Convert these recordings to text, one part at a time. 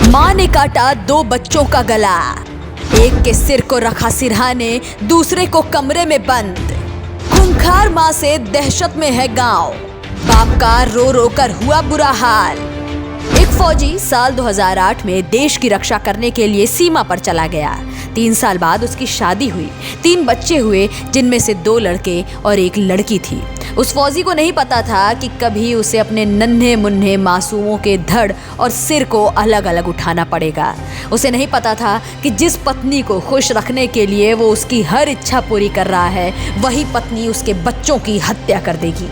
माँ ने काटा 2 बच्चों का गला, एक के सिर को रखा सिरहाने, दूसरे को कमरे में बंद। खूंखार माँ से दहशत में है गांव, बाप का रो रो कर हुआ बुरा हाल। एक फौजी साल 2008 में देश की रक्षा करने के लिए सीमा पर चला गया। 3 साल बाद उसकी शादी हुई, 3 बच्चे हुए, जिनमें से 2 लड़के और 1 लड़की थी। उस फौजी को नहीं पता था कि कभी उसे अपने नन्हे मुन्ने मासूमों के धड़ और सिर को अलग अलग उठाना पड़ेगा। उसे नहीं पता था कि जिस पत्नी को खुश रखने के लिए वो उसकी हर इच्छा पूरी कर रहा है, वही पत्नी उसके बच्चों की हत्या कर देगी।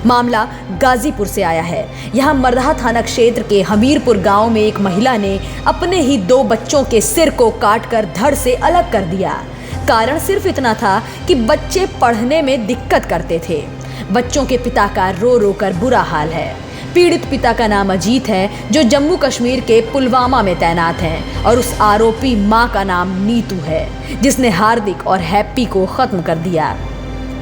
मामला गाजीपुर से आया है। यहाँ मरधा थाना क्षेत्र के हमीरपुर गांव में एक महिला ने अपने ही 2 बच्चों के सिर को काटकर धड़ से अलग कर दिया। कारण सिर्फ इतना था कि बच्चे पढ़ने में दिक्कत करते थे। बच्चों के पिता का रो रो कर बुरा हाल है। पीड़ित पिता का नाम अजीत है, जो जम्मू कश्मीर के पुलवामा में तैनात हैं, और उस आरोपी मां का नाम नीतू है, जिसने हार्दिक और हैप्पी को खत्म कर दिया।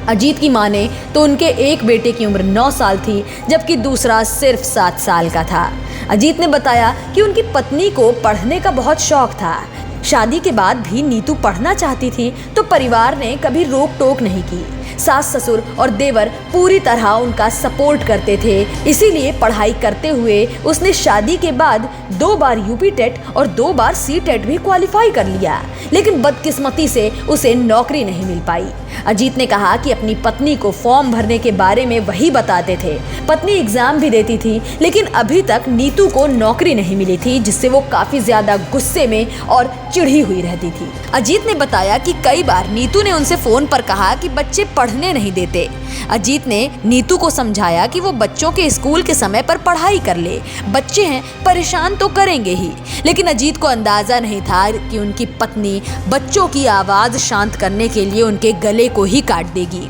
अजीत की मां ने तो उनके एक बेटे की उम्र 9 साल थी, जबकि दूसरा सिर्फ 7 साल का था। अजीत ने बताया कि उनकी पत्नी को पढ़ने का बहुत शौक था। शादी के बाद भी नीतू पढ़ना चाहती थी, तो परिवार ने कभी रोक टोक नहीं की। सास ससुर और देवर पूरी तरह उनका सपोर्ट करते थे। इसीलिए पढ़ाई करते हुए उसने शादी के बाद 2 बार यूपी टेट और 2 बार सी टेट भी क्वालिफाई कर लिया, लेकिन बदकिस्मती से उसे नौकरी नहीं मिल पाई। अजीत ने कहा कि अपनी पत्नी को फॉर्म भरने के बारे में वही बताते थे। पत्नी एग्जाम भी देती थी, लेकिन अभी तक नीतू को नौकरी नहीं मिली थी, जिससे वो काफी ज्यादा गुस्से में और चिढ़ी हुई रहती थी। अजीत ने बताया कि कई बार नीतू ने उनसे फोन पर कहा कि बच्चे पढ़ने नहीं देते। अजीत ने नीतू को समझाया कि वो बच्चों के स्कूल के समय पर पढ़ाई कर ले, बच्चे हैं, परेशान तो करेंगे ही। लेकिन अजीत को अंदाजा नहीं था कि उनकी पत्नी बच्चों की आवाज शांत करने के लिए उनके गले को ही काट देगी।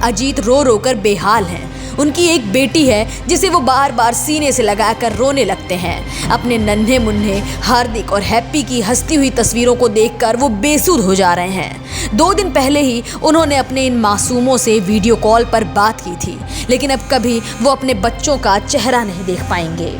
अजीत रो रो कर बेहाल हैं। उनकी एक बेटी है, जिसे वो बार बार सीने से लगाकर रोने लगते हैं। अपने नन्हे मुन्ने हार्दिक और हैप्पी की हंसती हुई तस्वीरों को देखकर वो बेसुध हो जा रहे हैं। 2 दिन पहले ही उन्होंने अपने इन मासूमों से वीडियो कॉल पर बात की थी, लेकिन अब कभी वो अपने बच्चों का चेहरा नहीं देख पाएंगे।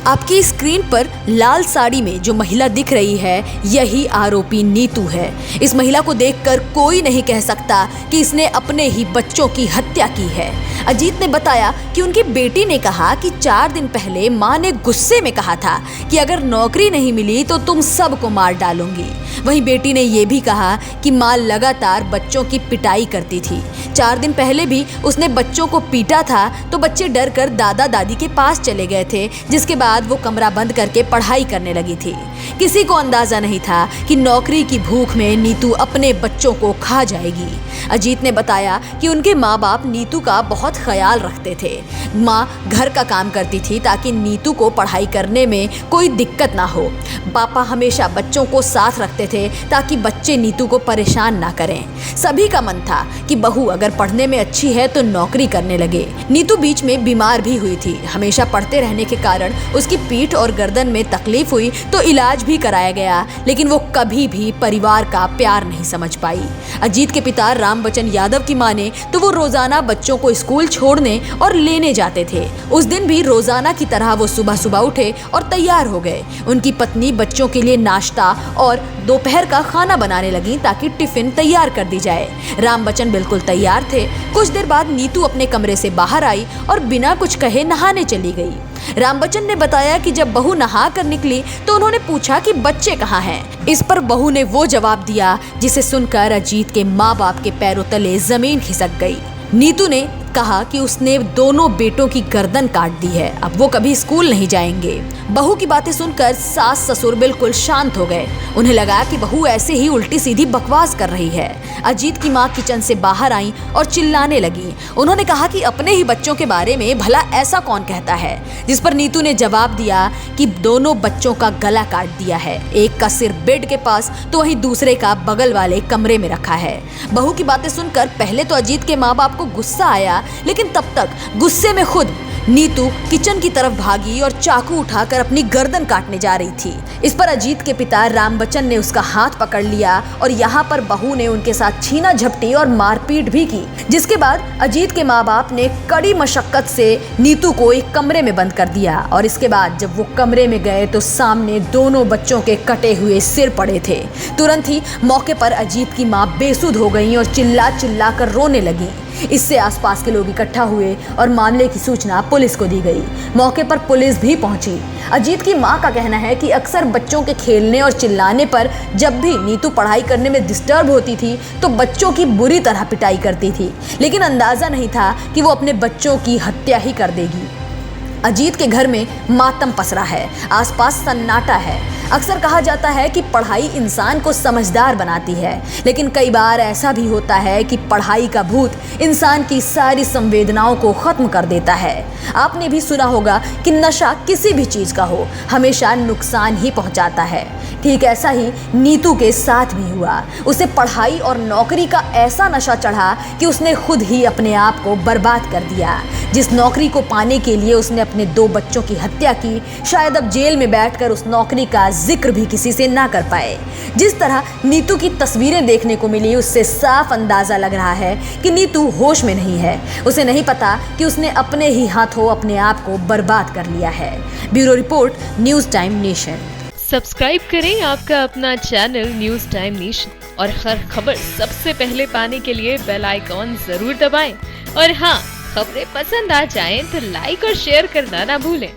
आपकी स्क्रीन पर लाल साड़ी में जो महिला दिख रही है, यही आरोपी नीतू है। इस महिला को देखकर कोई नहीं कह सकता कि इसने अपने ही बच्चों की हत्या की है। अजीत ने बताया कि उनकी बेटी ने कहा कि 4 दिन पहले मां ने गुस्से में कहा था कि अगर नौकरी नहीं मिली तो तुम सबको मार डालूंगी। वहीं बेटी ने यह भी कहा कि मां लगातार बच्चों की पिटाई करती थी। 4 दिन पहले भी उसने बच्चों को पीटा था, तो बच्चे डर कर दादा दादी के पास चले गए थे, जिसके बाद वो कमरा बंद करके पढ़ाई करने लगी थी। किसी को अंदाजा नहीं था कि नौकरी की भूख में नीतू अपने बच्चों को खा जाएगी। अजीत ने बताया कि उनके माँ बाप नीतू का बहुत ख्याल रखते थे। माँ घर का काम करती थी ताकि नीतू को पढ़ाई करने में कोई दिक्कत ना हो। पापा हमेशा बच्चों को साथ रखते थे ताकि बच्चे नीतू को परेशान ना करें। सभी का मन था कि बहू अगर पढ़ने में अच्छी है तो नौकरी करने लगे। नीतू बीच में बीमार भी हुई थी। हमेशा पढ़ते रहने के कारण उसकी पीठ और गर्दन में तकलीफ हुई, तो इलाज भी कराया गया, लेकिन वो कभी भी परिवार का प्यार नहीं समझ पाई। अजीत के पिता रामबचन यादव की माने तो वो रोजाना बच्चों को स्कूल छोड़ने और लेने जाते थे। उस दिन भी रोजाना की तरह वो सुबह सुबह उठे और तैयार हो गए। उनकी पत्नी बच्चों के लिए नाश्ता और दोपहर का खाना बनाने लगी ताकि टिफिन तैयार कर दी जाए। रामबचन बिल्कुल तैयार थे। कुछ देर बाद नीतू अपने कमरे से बाहर आई और बिना कुछ कहे नहाने चली गई। रामबचन ने बताया कि जब बहू नहा कर निकली तो उन्होंने पूछा कि बच्चे कहाँ हैं। इस पर बहू ने वो जवाब दिया जिसे सुनकर अजीत के माँ बाप के पैरों तले जमीन खिसक गई। नीतू ने कहा कि उसने दोनों बेटों की गर्दन काट दी है, अब वो कभी स्कूल नहीं जाएंगे। बहू की बातें सुनकर सास ससुर बिल्कुल शांत हो गए। उन्हें लगा कि बहू ऐसे ही उल्टी सीधी बकवास कर रही है। अजीत की मां किचन से बाहर आई और चिल्लाने लगी। उन्होंने कहा कि अपने ही बच्चों के बारे में भला ऐसा कौन कहता है, जिस पर नीतू ने जवाब दिया कि दोनों बच्चों का गला काट दिया है। एक का सिर बेड के पास तो वहीं दूसरे का बगल वाले कमरे में रखा है। बहू की बातें सुनकर पहले तो अजीत के माँ बाप को गुस्सा आया, लेकिन तब तक गुस्से में खुद नीतू किचन की तरफ भागी और चाकू उठाकर अपनी गर्दन काटने जा रही थी। इस पर अजीत के पिता राम बच्चन ने उसका हाथ पकड़ लिया और यहाँ पर बहू ने उनके साथ छीना झपटी और मारपीट भी की, जिसके बाद अजीत के माँ बाप ने कड़ी मशक्कत से नीतू को एक कमरे में बंद कर दिया। और इसके बाद जब वो कमरे में गए तो सामने दोनों बच्चों के कटे हुए सिर पड़े थे। तुरंत ही मौके पर अजीत की माँ बेसुध हो गई और चिल्ला चिल्ला कर रोने लगी। इससे आसपास के लोग इकट्ठा हुए और मामले की सूचना पुलिस को दी गई। मौके पर पुलिस भी पहुंची। अजीत की मां का कहना है कि अक्सर बच्चों के खेलने और चिल्लाने पर जब भी नीतू पढ़ाई करने में डिस्टर्ब होती थी तो बच्चों की बुरी तरह पिटाई करती थी, लेकिन अंदाजा नहीं था कि वो अपने बच्चों की हत्या ही कर देगी। अजीत के घर में मातम पसरा है, आसपास सन्नाटा है। अक्सर कहा जाता है कि पढ़ाई इंसान को समझदार बनाती है, लेकिन कई बार ऐसा भी होता है कि पढ़ाई का भूत इंसान की सारी संवेदनाओं को खत्म कर देता है। आपने भी सुना होगा कि नशा किसी भी चीज का हो हमेशा नुकसान ही पहुंचाता है। ठीक ऐसा ही नीतू के साथ भी हुआ। उसे पढ़ाई और नौकरी का ऐसा नशा चढ़ा कि उसने खुद ही अपने आप को बर्बाद कर दिया। जिस नौकरी को पाने के लिए उसने अपने 2 बच्चों की हत्या की, शायद अब जेल में बैठकर उस नौकरी का जिक्र भी किसी से ना कर पाए। जिस तरह नीतू की तस्वीरें देखने को मिली, उससे साफ अंदाजा लग रहा है कि नीतू होश में नहीं है। उसे नहीं पता कि उसने अपने ही हाथों अपने आप को बर्बाद कर लिया है। Bureau report, news time nation. Subscribe करें आपका अपना चैनल न्यूज़ टाइम नेशन और हर खबर सबसे पहले पाने के लिए बेल आइकॉन जरूर दबाएं। और हाँ, खबरें पसंद आ जाएं तो लाइक और शेयर करना ना भूलें।